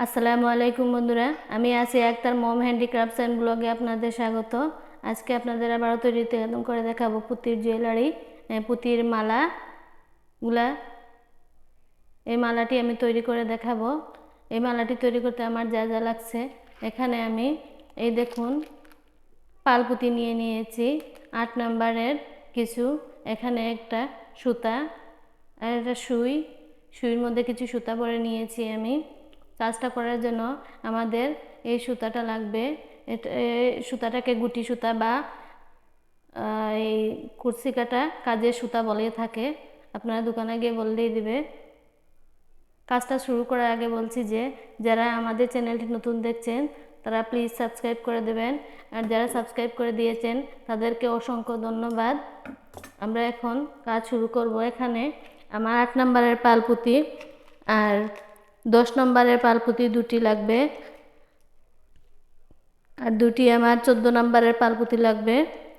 আসসালামু আলাইকুম বন্ধুরা, আমি আছি একতার মম হ্যান্ডিক্রাফটস অ্যান্ড ব্লগে আপনাদের স্বাগত। আজকে আপনাদের আবারও তৈরিতে একদম করে দেখাবো পুতির জুয়েলারি, পুতির মালাগুলা। এই মালাটি আমি তৈরি করে দেখাবো। এই মালাটি তৈরি করতে আমার যা যা লাগছে, এখানে আমি এই দেখুন পালপুতি নিয়ে নিয়েছি 8 নম্বরের কিছু। এখানে একটা সুতা আর একটা সুইর মধ্যে কিছু সুতা পরে নিয়েছি আমি। কাজটা করার জন্য আমাদের এই সুতাটা লাগবে। সুতাটাকে গুটি সুতা বা এই কুরসি কাটা কাজের সুতা বলে থাকে, আপনারা দোকানে গিয়ে বললেই দিবে। কাজটা শুরু করার আগে বলছি যে যারা আমাদের চ্যানেলটি নতুন দেখছেন তারা প্লিজ সাবস্ক্রাইব করে দেবেন, আর যারা সাবস্ক্রাইব করে দিয়েছেন তাদেরকে অসংখ্য ধন্যবাদ। আমরা এখন কাজ শুরু করব। এখানে আমার 8 নম্বরের পালপুতি আর 10 নম্বরের পালপুতি দুটি লাগবে, আর দুটি আমার 14 নম্বরের পালপুতি লাগবে।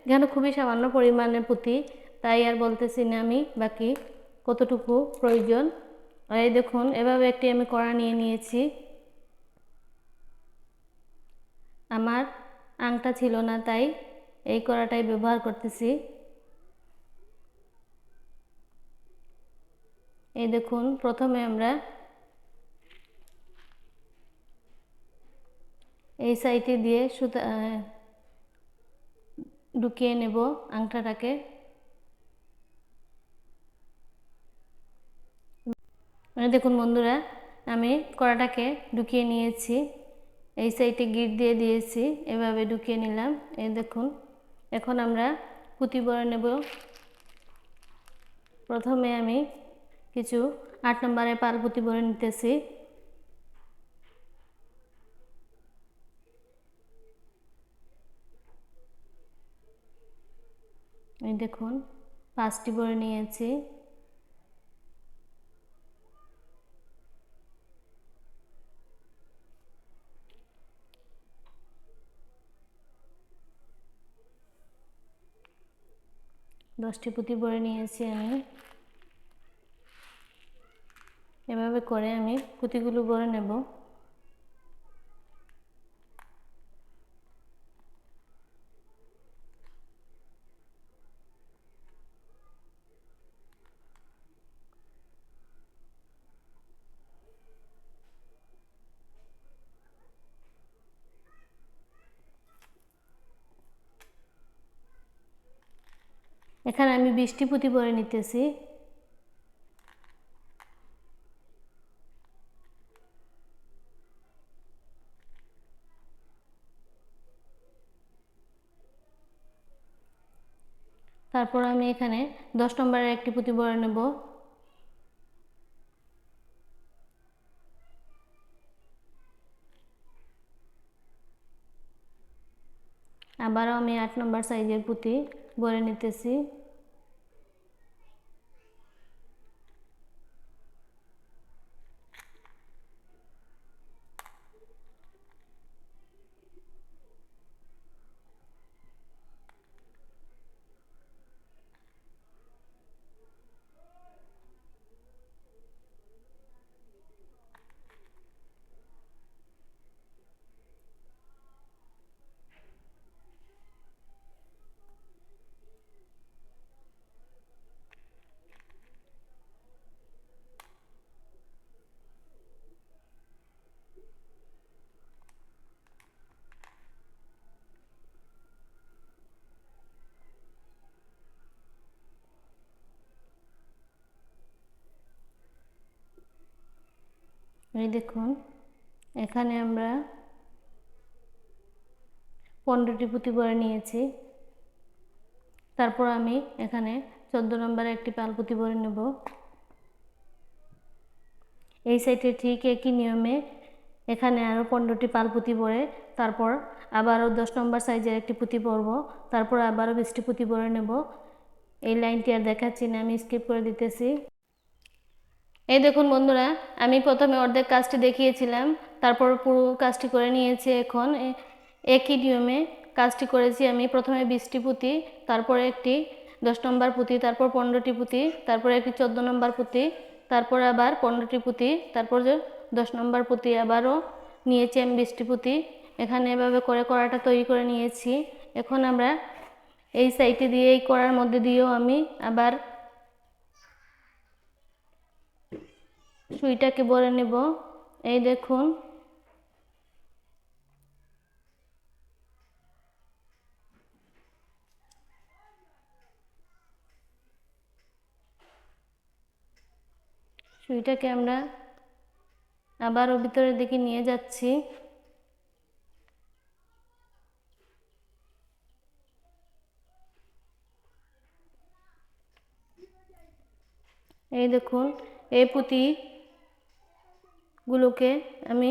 এখানে খুবই সামান্য পরিমাণের পুঁতি, তাই আর বলতেছি না আমি বাকি কতটুকু প্রয়োজন। আর এই দেখুন এভাবে একটি আমি কড়া নিয়ে নিয়েছি। আমার আংটা ছিল না, তাই এই কড়াটাই ব্যবহার করতেছি। এই দেখুন প্রথমে আমরা এই সাইডে দিয়ে সুতা ঢুকিয়ে নেব আংটাটাকে। দেখুন বন্ধুরা, আমি কড়াটাকে ঢুকিয়ে নিয়েছি, এই সাইডে গিট দিয়ে দিয়েছি, এভাবে ঢুকিয়ে নিলাম। এই দেখুন এখন আমরা পুঁতি ভরে নেব। প্রথমে আমি কিছু 8 নম্বরের পালপুতি ভরে নিতেছি। এই দেখুন 5টি ভরে নিয়েছি। দশটি পুঁতি ভরে নিয়েছি আমি। এভাবে করে আমি পুঁতিগুলো ভরে নেব। এখানে আমি 20টি পুঁতি ভরে নিতেছি। তারপর আমি এখানে 10 নম্বরের একটি পুঁতি ভরে নেব। আবারও আমি 8 নম্বর সাইজের পুঁতি ভরে নিতেছি। এই দেখুন এখানে আমরা 15টি পুঁতি ভরে নিয়েছি। তারপর আমি এখানে 14 নম্বরে একটি পালপুঁতি ভরে নেব। এই সাইডে ঠিক একই নিয়মে এখানে আরও 15টি পালপুঁতি ভরে তারপর আবারও 10 নম্বর সাইজের একটি পুঁতি ভরব। তারপর আবারও 20টি পুঁতি ভরে নেব। এই লাইনটি আর দেখাচ্ছি না, আমি স্কিপ করে দিতেছি। এই দেখুন বন্ধুরা, আমি প্রথমে অর্ধেক কাজটি দেখিয়েছিলাম, তারপর পুরো কাজটি করে নিয়েছি। এখন একই নিয়মে কাজটি করেছি আমি। প্রথমে 20টি পুঁতি, তারপরে একটি 10 নম্বর পুঁতি, তারপর 15টি পুঁতি, তারপরে একটি 14 নম্বর পুঁতি, তারপর আবার 15টি পুঁতি, তারপর 10 নম্বর পুঁতি আবারও নিয়েছি আমি 20টি পুঁতি। এখানে এভাবে করে কড়াটা তৈরি করে নিয়েছি। এখন আমরা এই সাইডে দিয়ে এই কড়ার মধ্যে দিয়েও আমি আবার সুইটাকে ভরে নেব। এই দেখুন সুইটাকে আমরা আবারও ভিতরের দিকে নিয়ে যাচ্ছি। এই দেখুন এই পুঁতিগুলোকে আমি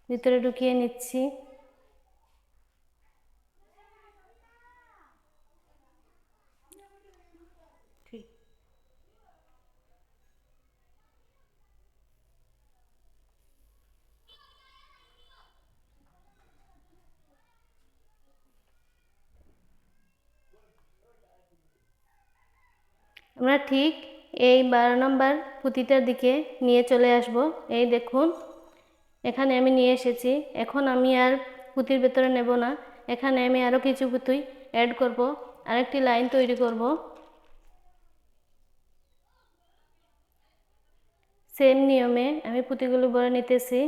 ভিতরে ঢুকিয়ে নিচ্ছি। আমরা ঠিক এই 12 নম্বর পুঁতিটার দিকে নিয়ে চলে আসব। এই দেখুন এখানে আমি নিয়ে এসেছি। এখন আমি আর পুঁতির ভেতরে নেব না, এখানে আমি আরও কিছু পুঁতি অ্যাড করব, আরেকটি লাইন তৈরি করব। সেম নিয়মে আমি পুঁতিগুলো ভরে নিতেছি।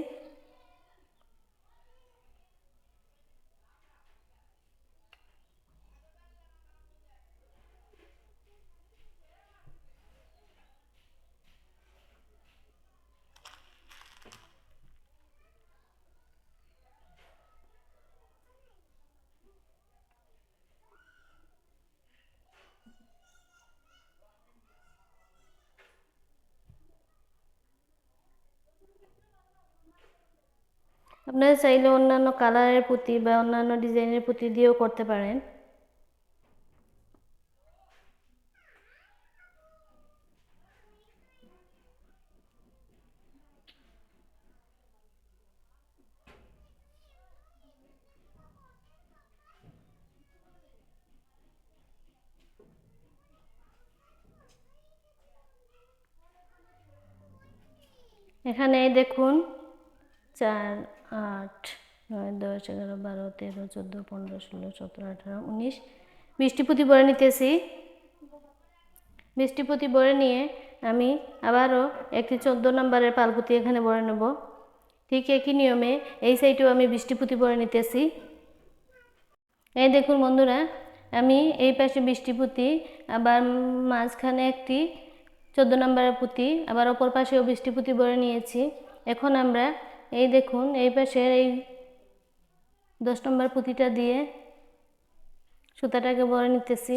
আপনারা চাইলে অন্যান্য কালারের পুঁতি বা অন্যান্য ডিজাইনের পুঁতি দিয়েও করতে পারেন। এখানে দেখুন 4, 8, 9, 10, 11, 12, 13, 14, 15, 16, 17, 18, 19, 20টি পুঁতি ভরে নিতেছি। 20টি পুঁতি ভরে নিয়ে আমি আবারও একটি 14 নম্বরের পালপুঁতি এখানে ভরে নেব। ঠিক একই নিয়মে এই সাইডেও আমি 20টি পুঁতি ভরে নিতেছি। এই দেখুন বন্ধুরা, আমি এই পাশে 20টি পুঁতি, আবার মাঝখানে একটি 14 নম্বরের পুঁতি, আবার অপর পাশেও 20টি পুঁতি ভরে নিয়েছি। এখন আমরা এই দেখুন এই পাশের এই 10 নম্বর পুঁতিটা দিয়ে সুতাটাকে ভরে নিতেছি।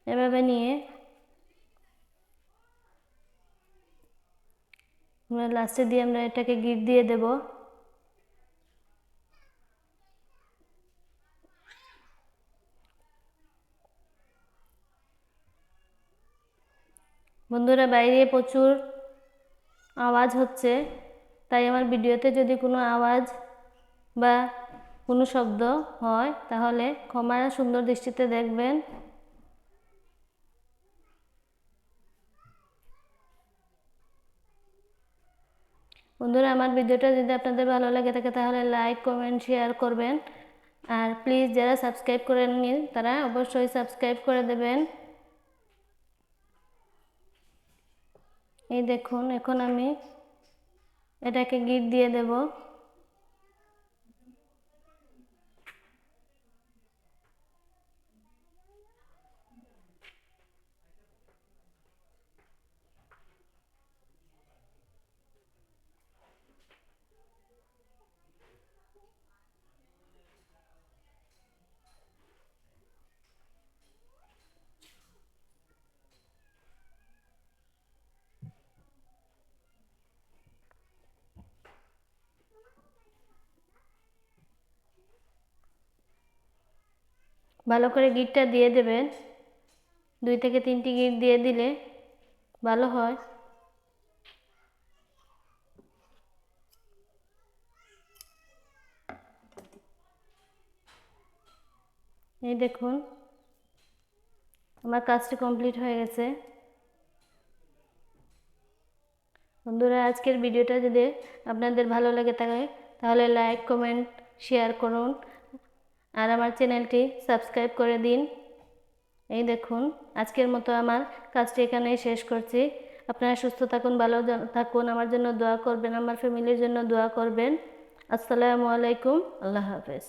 এভাবে নিয়ে আমরা লাস্টে দিয়ে আমরা এটাকে গিট দিয়ে দেব। বন্ধুরা, বাইরে প্রচুর আওয়াজ হচ্ছে, তাই আমার ভিডিওতে যদি কোনো আওয়াজ বা কোনো শব্দ হয় তাহলে ক্ষমা সুন্দর দৃষ্টিতে দেখবেন। বন্ধুরা, আমার ভিডিওটা যদি আপনাদের ভালো লাগে থাকে তাহলে লাইক, কমেন্ট, শেয়ার করবেন। আর প্লিজ যারা সাবস্ক্রাইব করেননি তারা অবশ্যই সাবস্ক্রাইব করে দেবেন। এই দেখুন এখন আমি এটাকে গিট দিয়ে দেব। ভালো করে গিটটা দিয়ে দেবেন। 2 থেকে 3টি গিট দিয়ে দিলে ভালো হয়। এই দেখুন আমার কাজটি কমপ্লিট হয়ে গেছে। বন্ধুরা, আজকের ভিডিওটা যদি আপনাদের ভালো লাগে থাকে তাহলে লাইক, কমেন্ট, শেয়ার করুন আর আমার চ্যানেলটি সাবস্ক্রাইব করে দিন। এই দেখুন, আজকের মতো আমার কাজটি এখানেই শেষ করছি। আপনারা সুস্থ থাকুন, ভালো থাকুন, আমার জন্য দোয়া করবেন, আমার ফ্যামিলির জন্য দোয়া করবেন। আসসালামু আলাইকুম, আল্লাহ হাফেজ।